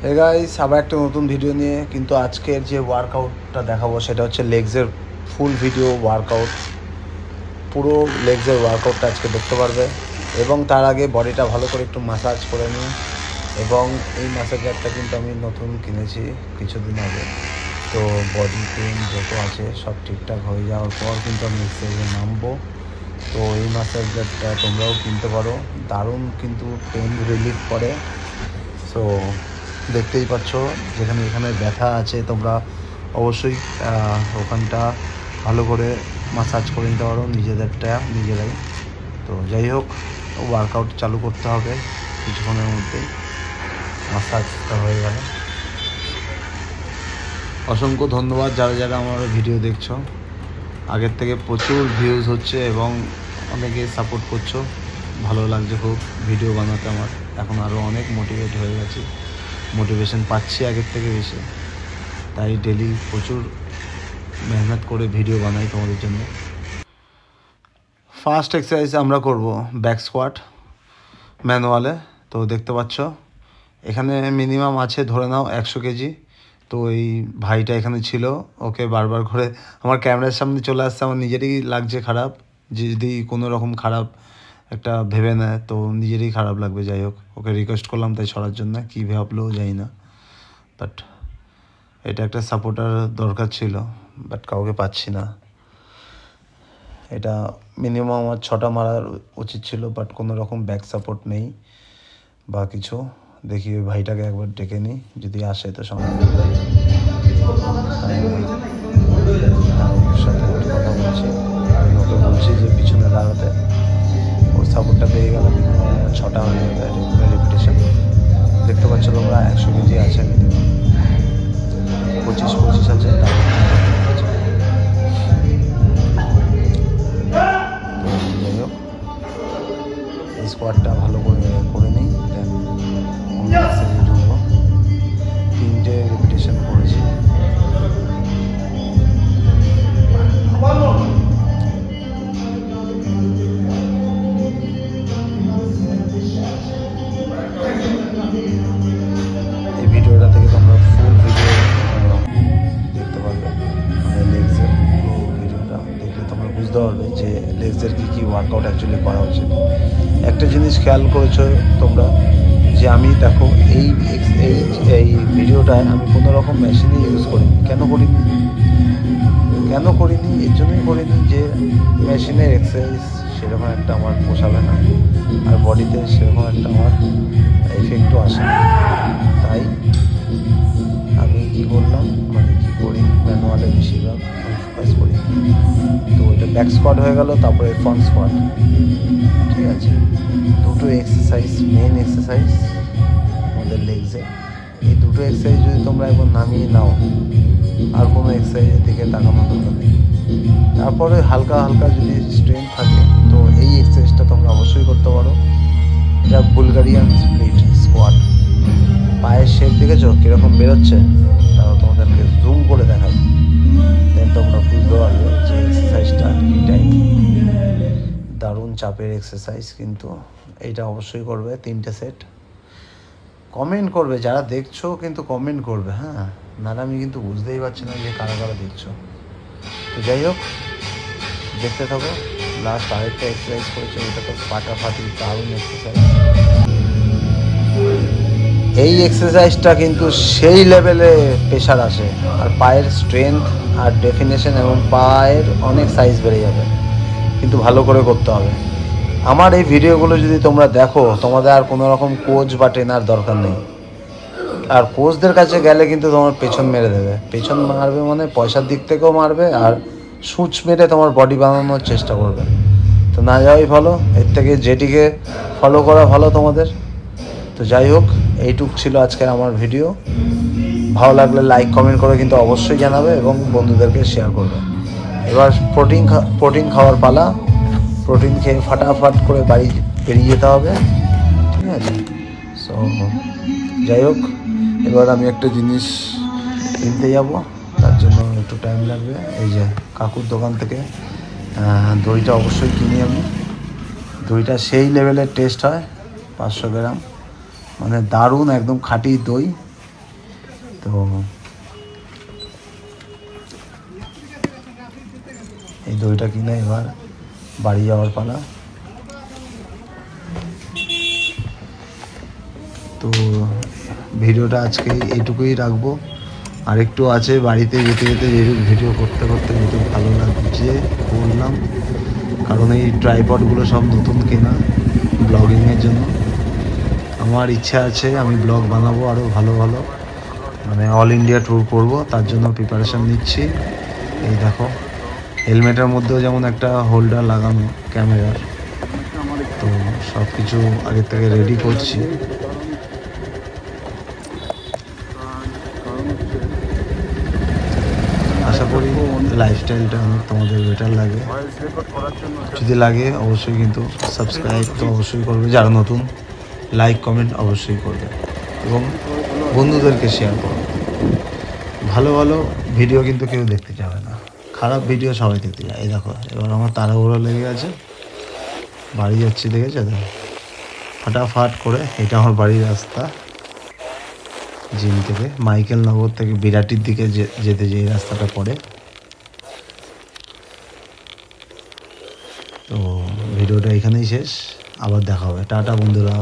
Hey guys, আবার একটা নতুন ভিডিও নিয়ে। কিন্তু আজকের যে ওয়ার্কআউটটা দেখাবো সেটা হচ্ছে লেগসের ফুল ভিডিও ওয়ার্কআউট। পুরো লেগসের ওয়ার্কআউটটা আজকে দেখতে পারবে। এবং তার আগে বডিটা ভালো করে একটু ম্যাসাজ করে নিই। এবং এই ম্যাসাজারটা কিন্তু আমি নতুন কিনেছি কিছুদিন আগে। তো বডি পেন যত আছে সব ঠিকঠাক হয়ে যাওয়ার পর কিন্তু আমি এক্সারসাইজে নামবো। তো এই ম্যাসাজারটা তোমরাও কিনতে পারো, দারুণ কিন্তু পেন রিলিফ করে। সো দেখতেই পাচ্ছ যেখানে এখানে ব্যথা আছে, তোমরা অবশ্যই ওখানটা ভালো করে মাসাজ করে নিতে পারো নিজেদেরটা নিজেরাই। তো যাই হোক, ওয়ার্কআউট চালু করতে হবে কিছুক্ষণের মধ্যেই। মাসাজটা হয়ে গেল। অসংখ্য ধন্যবাদ যারা যারা আমার ভিডিও দেখছো। আগের থেকে প্রচুর ভিউজ হচ্ছে এবং অনেকে সাপোর্ট করছো, ভালো লাগছে খুব ভিডিও বানাতে। আমার এখন আরও অনেক মোটিভেট হয়ে গেছি, মোটিভেশন পাচ্ছি আগের থেকে বেশি। তাই ডেলি প্রচুর মেহনত করে ভিডিও বানাই তোমাদের জন্য। ফার্স্ট এক্সারসাইজ আমরা করব ব্যাক স্কোয়াট ম্যানুয়ালে। তো দেখতে পাচ্ছ এখানে মিনিমাম আছে ধরে নাও 100 কেজি। তো এই ভাইটা এখানে ছিল, ওকে বারবার করে আমার ক্যামেরার সামনে চলে আসছে, আমার নিজেরই লাগছে খারাপ। যদি কোনো রকম খারাপ একটা ভেবে নেয় তো নিজেরই খারাপ লাগবে। যাই হোক, ওকে রিকোয়েস্ট করলাম তাই সরার জন্য, কী ভাবলেও যাই না। বাট এটা একটা সাপোর্টার দরকার ছিল, বাট কাউকে পাচ্ছি না। এটা মিনিমাম আমার 6টা মারার উচিত ছিল, বাট কোনো রকম ব্যাক সাপোর্ট নেই বা কিছু। দেখি ওই ভাইটাকে একবার ডেকে নিই, যদি আসে তো সঙ্গে ওর সাথে একটু কথা বলছি। ওকে বলছি যে পিছনে দাঁড়াতে। ওর সাপোর্টটা পেয়ে গেল, মিনিমাম 6টা হয়ে যাবে রেপিটেশন। দেখতে পাচ্ছ তোমরা 100 কেজি আছে মিনিমাম, 25 আছে। যাই হোক, এই স্কোয়াডটা ভালো করে নিই, দেন অন্য এক্সারসাইজে ঢুকবো। 3টে রেপিটেশন করেছি। এই ভিডিওটা থেকে তোমরা ফুল ভিডিও দেখতে পারবে। মানে লেগসের পুরো ভিডিওটা দেখলে তোমরা বুঝতে পারবে যে লেগসের কী ওয়ার্কআউট অ্যাকচুয়ালি করা উচিত। একটা জিনিস খেয়াল করেছো তোমরা যে আমি দেখো এই ভিডিওটায় আমি কোনো রকম মেশিনে ইউজ করিনি। কেন করিনি? এর জন্যই করিনি যে মেশিনের এক্সারসাইজ সেরকম একটা আমার পোষাবে না, আর বডিতে সেরকম একটা আমার এফেক্টও আসে না। তাই আমি কী করলাম, মানে কী করি, ম্যানুয়ালে বেশিরভাগ আমি ফোকাস করি। তো এটা ব্যাক স্কোয়াট হয়ে গেল, তারপরে ফ্রন্ট স্কোয়াট। ঠিক আছে, দুটো এক্সারসাইজ, মেন এক্সারসাইজ আমাদের লেগসে। এই দুটো এক্সারসাইজ যদি তোমরা একবার নামিয়ে নাও, আর কোনো এক্সারসাইজের দিকে তাকানোর দরকার নেই। তারপরে হালকা যদি স্ট্রেংথ থাকে তো এই এক্সারসাইজটা তোমরা অবশ্যই করতে পারো। এটা বুলগারিয়ান স্প্লিট স্কোয়াট। পায়ের শেপ দেখেছো কীরকম বেরোচ্ছে? তাও তোমাদেরকে জুম করে দেখাবো, দেন তোমরা বুঝতে পারবে যে এক্সারসাইজটা কী টাইপ। দারুণ চাপের এক্সারসাইজ, কিন্তু এইটা অবশ্যই করবে 3টে সেট। কমেন্ট করবে যারা দেখছো, কিন্তু কমেন্ট করবে, হ্যাঁ, নাহলে আমি কিন্তু বুঝতেই পারছি না যে কারা দেখছো। তো যাই হোক, দেখতে থাকো। লাস্ট আরেকটা এক্সারসাইজ করেছে, এটা তো ফাটাফাটি দারুণ এক্সারসাইজ। এই এক্সারসাইজটা কিন্তু সেই লেভেলে প্রেশার আসে, আর পায়ের স্ট্রেংথ আর ডেফিনেশন এবং পায়ের অনেক সাইজ বেড়ে যাবে, কিন্তু ভালো করে করতে হবে। আমার এই ভিডিওগুলো যদি তোমরা দেখো, তোমাদের আর কোনো রকম কোচ বা ট্রেনার দরকার নেই। আর কোচদের কাছে গেলে কিন্তু তোমার পেছন মেরে দেবে। পেছন মারবে মানে পয়সার দিক থেকেও মারবে, আর সূচ মেরে তোমার বডি বানানোর চেষ্টা করবে। তো না যাওয়াই ভালো, এর থেকে যেটিকে ফলো করা ভালো তোমাদের। তো যাই হোক, এইটুক ছিল আজকের আমার ভিডিও। ভালো লাগলে লাইক কমেন্ট করে কিন্তু অবশ্যই জানাবে এবং বন্ধুদেরকে শেয়ার করবে। এবার প্রোটিন খাওয়ার পালা। প্রোটিন খেয়ে ফাটাফাট করে বাড়ি বেরিয়ে যেতে হবে, ঠিক আছে? সো যাই হোক, এবার আমি একটা জিনিস কিনতে যাব, তার জন্য একটু টাইম লাগবে। এই যে কাকুর দোকান থেকে দইটা অবশ্যই কিনি আমি। দইটা সেই লেভেলের টেস্ট হয়, 500 গ্রাম, মানে দারুণ একদম খাঁটি দই। তো এই দইটা কিনে এবার বাড়ি যাওয়ার পালা। তো ভিডিওটা আজকে এইটুকুই রাখবো। আরেকটু আছে বাড়িতে যেতে যেতে যেটুকু ভিডিও করতে করতে যেটুকু ভালো লাগছে করলাম, কারণ এই ট্রাইপডগুলো সব নতুন কেনা ব্লগিংয়ের জন্য। আমার ইচ্ছা আছে আমি ব্লগ বানাবো আরও ভালো ভালো, মানে অল ইন্ডিয়া ট্যুর করব, তার জন্য প্রিপারেশান নিচ্ছি। এই দেখো হেলমেটের মধ্যেও যেমন একটা হোল্ডার লাগানো ক্যামেরার, তো সব কিছু আগের থেকে রেডি করছি। আশা করি লাইফস্টাইলটা তোমাদের বেটার লাগে। যদি লাগে অবশ্যই কিন্তু সাবস্ক্রাইব তো অবশ্যই করবে, যারা নতুন লাইক কমেন্ট অবশ্যই করবে এবং বন্ধুদেরকে শেয়ার করবে। ভালো ভালো ভিডিও কিন্তু কেউ দেখতে যাবে না, খারাপ ভিডিও সবাই দেখতে যায়। এই দেখো এবার আমার তাড়াহুড়ো লেগে গেছে, বাড়ি যাচ্ছি, দেখেছো তো ফাটাফাট করে। এটা আমার বাড়ির রাস্তা, জিম থেকে মাইকেল নগর থেকে বিরাটির দিকে যেতে যে রাস্তাটা পড়ে। তো ভিডিওটা এখানেই শেষ, আবার দেখা হবে, টাটা বন্ধুরা।